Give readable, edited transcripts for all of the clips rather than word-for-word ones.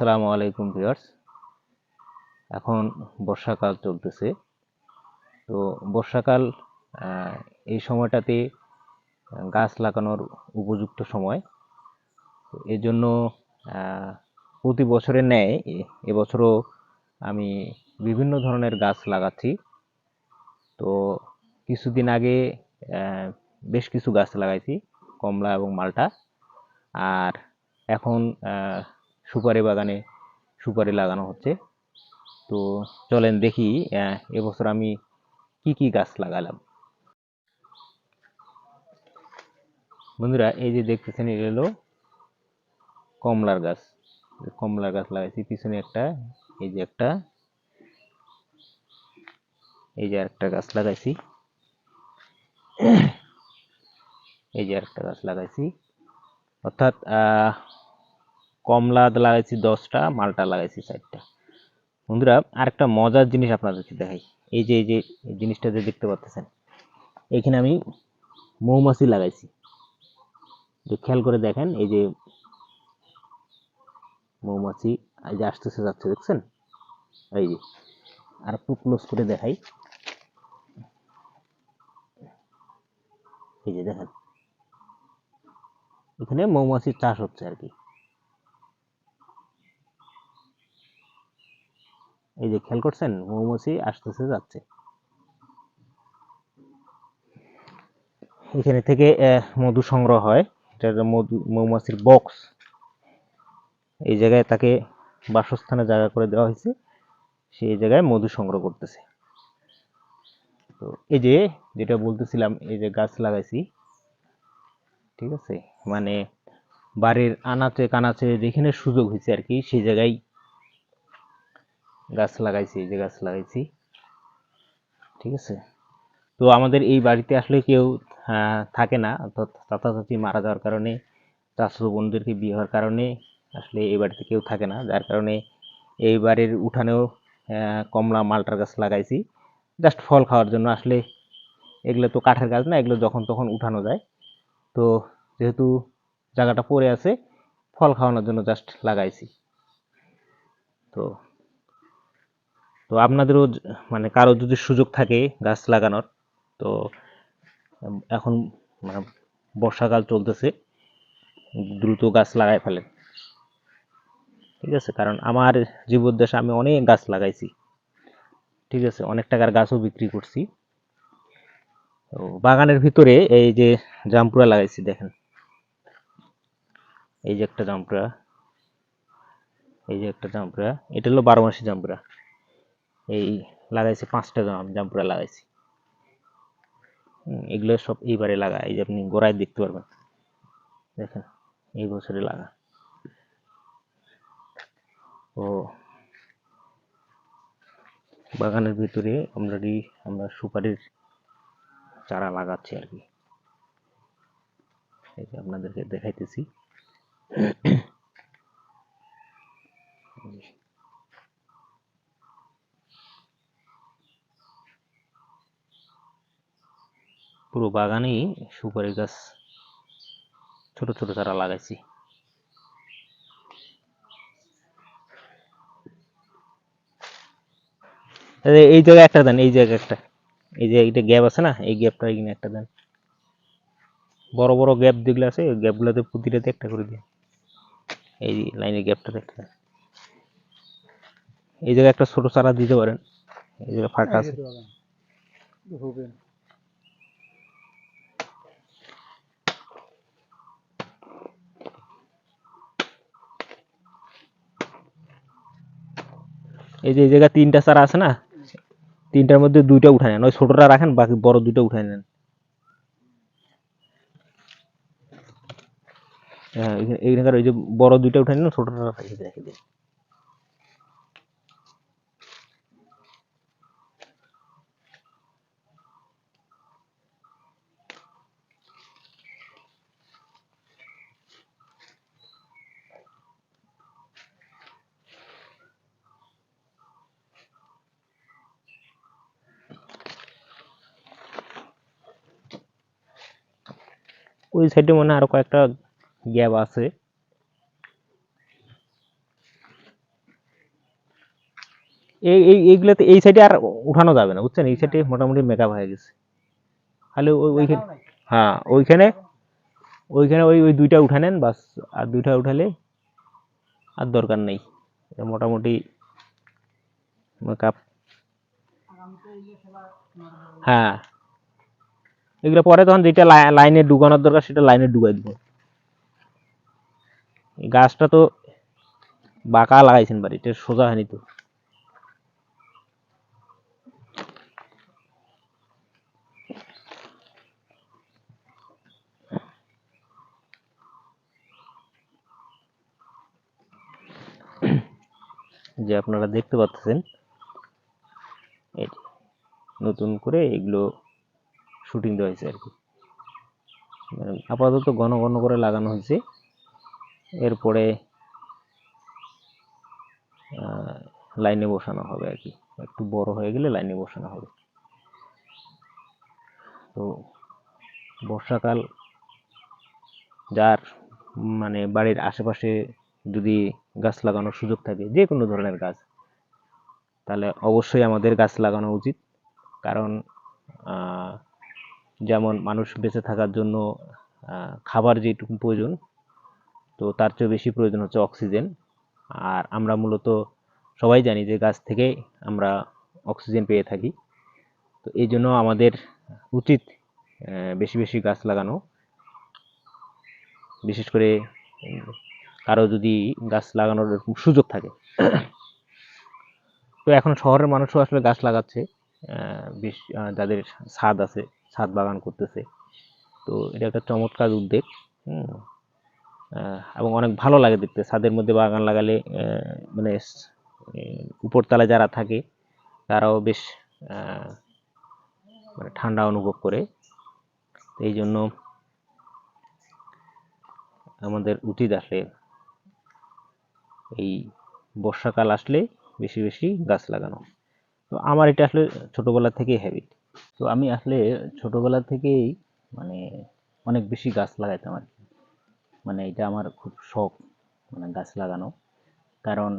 আসসালামু আলাইকুম ভিউয়ার্স। এখন বর্ষাকাল চলতেছে। তো বর্ষাকাল এই সময়টাতে গাছ লাগানোর উপযুক্ত সময়। তো এই জন্য প্রতি বছরের ন্যায় এবছরও আমি বিভিন্ন ধরনের গাছ লাগাচ্ছি। তো কিছুদিন আগে বেশ কিছু গাছ লাগাইছি, কমলা এবং মালটা। আর এখন সুপারি বাগানে সুপারি লাগানো হচ্ছে। তো চলেন দেখি এবছর আমি কি কি গাছ লাগালাম। বন্ধুরা, এই যে দেখতেছেন, এটা হলো কমলার গাছ। কমলার গাছ লাগাইছি পিছনে একটা, এই যে একটা, এই যে আরেকটা গাছ লাগাইছি, এই যে আরেকটা গাছ লাগাইছি। অর্থাৎ কমলা লাগাইছি 10টা, মালটা লাগাইছি 4টা। বন্ধুরা, আরেকটা মজার জিনিস আপনাদেরকে দেখাই। এই যে এই জিনিসটা যে দেখতে পাচ্ছেন, এখানে আমি মৌমাছি লাগাইছি। যে খেয়াল করে দেখেন, এই যে মৌমাছি এই যে আসতেছে যাচ্ছে, দেখছেন? এই যে আর একটু ক্লোজ করে দেখাই, এই যে দেখেন, এখানে মৌমাছির চাষ হচ্ছে আর কি। এই যে খেয়াল করছেন, মৌমাছি আসতেছে যাচ্ছে। এখানে থেকে মধু সংগ্রহ হয়। এটা মৌমাছির বক্স। এই জায়গায় তাকে বাসস্থানে জায়গা করে দেওয়া হয়েছে, সেই জায়গায় মধু সংগ্রহ করতেছে। তো এই যে যেটা বলতেছিলাম, এই যে গাছ লাগাইছি, ঠিক আছে, মানে বাড়ির আনাচে কানাচে যেখানে সুযোগ হয়েছে আর কি, সেই জায়গায় গাছ লাগাইছি। এই যে গাছ লাগাইছি, ঠিক আছে। তো আমাদের এই বাড়িতে আসলে কেউ থাকে না, অর্থাৎ চাচা চাচি মারা যাওয়ার কারণে, চাচা বোনদেরকে বিয়ে হওয়ার কারণে আসলে এই বাড়িতে কেউ থাকে না, যার কারণে এই বাড়ির উঠানেও কমলা মালটার গাছ লাগাইছি, জাস্ট ফল খাওয়ার জন্য। আসলে এগুলো তো কাঠের গাছ না, এগুলো যখন তখন উঠানো যায়। তো যেহেতু জায়গাটা পড়ে আছে, ফল খাওয়ানোর জন্য জাস্ট লাগাইছি। তো তো আপনাদেরও মানে কারো যদি সুযোগ থাকে গাছ লাগানোর, তো এখন মানে বর্ষাকাল চলতেছে, দ্রুত গাছ লাগাই ফেলেন, ঠিক আছে। কারণ আমার জীবদ্দশা আমি অনেক গাছ লাগাইছি, ঠিক আছে, অনেক টাকার গাছও বিক্রি করছি। তো বাগানের ভিতরে এই যে জামপুরা লাগাইছি, দেখেন, এই যে একটা জামপুরা, এই যে একটা জামপুরা, এটা হলো 12 মাসি জামপুরা। এই লাগাইছি 5টা জামপুরা লাগাইছি। এগুলো সব এইবারে লাগা, এই যে আপনি গোড়ায় দেখতে পারবেন, দেখেন, এই বছরে লাগা। ও বাগানের ভিতরে আমরা সুপারির চারা লাগাচ্ছি আর কি। এই যে আপনাদেরকে দেখাইতেছি। পুরো বাগানেই সুপারি গাছ, ছোট ছোট চারা লাগাইছি। এই জায়গায় একটা দেন, এই জায়গায় একটা, এই যে এইটা গ্যাপ আছে না, এই গ্যাপটা এখানে একটা দেন। বড় বড় গ্যাপ যেগুলো আছে, ওই গ্যাপগুলোতে প্রতিটাতে একটা করে দিন। এই লাইনের গ্যাপটা একটা দেন। এই জায়গায় একটা ছোট চারা দিতে পারেন, এই জায়গায় ফাঁকা আছে। এই যে এই জায়গায় 3টা চারা আছে না, 3টার মধ্যে 2টা উঠায় নেন, ওই ছোটটা রাখেন, বাকি বড় 2টা উঠায় নেন। হ্যাঁ, এইখানকার ওই যে বড় 2টা উঠায় নেন, ছোটটা রেখে দিন। ওই সাইডে মনে হয় আরো কয়েকটা গ্যাপ আছে। এইগুলোতে এই সাইডে আর উঠানো যাবে না, বুঝছেন? এই সাইডে মোটামুটি মেকআপ হয়ে গেছে। খালি ওইখানে, হ্যাঁ ওইখানে ওইখানে ওই দুইটা উঠা নেন বাস। আর দুইটা উঠালে আর দরকার নেই, মোটামুটি মেকআপ। হ্যাঁ, এগুলো পরে তখন যেটা লাইনে ডুবানোর দরকার সেটা লাইনে ডুবাই দিব। গাছটা তো বাঁকা লাগাইছেন বাড়িতে, সোজা হয়নি তো। যে আপনারা দেখতে পাচ্ছেন নতুন করে এগুলো শুটিং দেওয়া হয়েছে আর কি। আপাতত ঘন ঘন করে লাগানো হয়েছে, এরপরে লাইনে বসানো হবে আর কি, একটু বড় হয়ে গেলে লাইনে বসানো হবে। তো বর্ষাকাল যার মানে বাড়ির আশেপাশে যদি গাছ লাগানোর সুযোগ থাকে, যে কোনো ধরনের গাছ, তাহলে অবশ্যই আমাদের গাছ লাগানো উচিত। কারণ যেমন মানুষ বেঁচে থাকার জন্য খাবার যেটুকু প্রয়োজন, তো তার চেয়ে বেশি প্রয়োজন হচ্ছে অক্সিজেন। আর আমরা মূলত সবাই জানি যে গাছ থেকে আমরা অক্সিজেন পেয়ে থাকি। তো এই জন্য আমাদের উচিত বেশি বেশি গাছ লাগানো। বিশেষ করে কারো যদি গাছ লাগানোর সুযোগ থাকে। তো এখন শহরের মানুষও আসলে গাছ লাগাচ্ছে, যাদের ছাদ আছে ছাদ বাগান করতেছে। তো এটা একটা চমৎকার উদ্যোগ। এবং অনেক ভালো লাগে দেখতে, ছাদের মধ্যে বাগান লাগালে মানে উপরতলায় যারা থাকে তারাও বেশ মানে ঠান্ডা অনুভব করে। এই জন্য আমাদের উচিত আসলে এই বর্ষাকাল আসলে বেশি বেশি গাছ লাগানো। তো আমার এটা আসলে ছোটবেলা থেকেই হ্যাবিট। তো আমি আসলে ছোটবেলা থেকেই মানে অনেক বেশি গাছ লাগাইতাম আর কি। মানে এটা আমার খুব শখ, মানে গাছ লাগানো। কারণ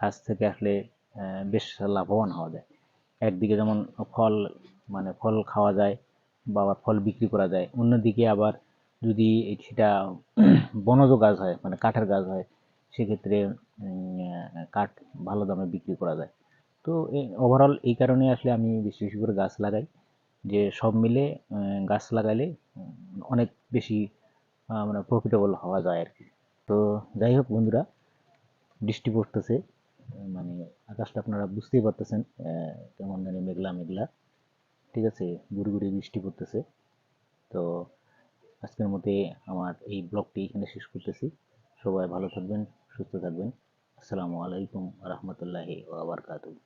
গাছ থেকে আসলে বেশ লাভবান হওয়া যায়। একদিকে যেমন ফল, মানে ফল খাওয়া যায় বা আবার ফল বিক্রি করা যায়। অন্যদিকে আবার যদি সেটা বনজ গাছ হয়, মানে কাঠের গাছ হয়, সেক্ষেত্রে কাঠ ভালো দামে বিক্রি করা যায়। তো ওভারঅল এই কারণে আসলে আমি বেশি বেশি করে গাছ লাগাই, যে সব মিলে গাছ লাগালে অনেক বেশি মানে প্রফিটেবল হওয়া যায় আর কি। তো যাই হোক বন্ধুরা, বৃষ্টি পড়তেছে, মানে আকাশটা আপনারা বুঝতেই পারতেছেন কেমন জানি মেঘলা মেঘলা। ঠিক আছে, গুড়ি গুড়ি বৃষ্টি পড়তেছে। তো আজকের মধ্যে আমার এই ব্লগটি এখানে শেষ করতেছি। সবাই ভালো থাকবেন, সুস্থ থাকবেন। আসসালামু আলাইকুম রহমতুল্লাহি ওয়া বারাকাতুহু।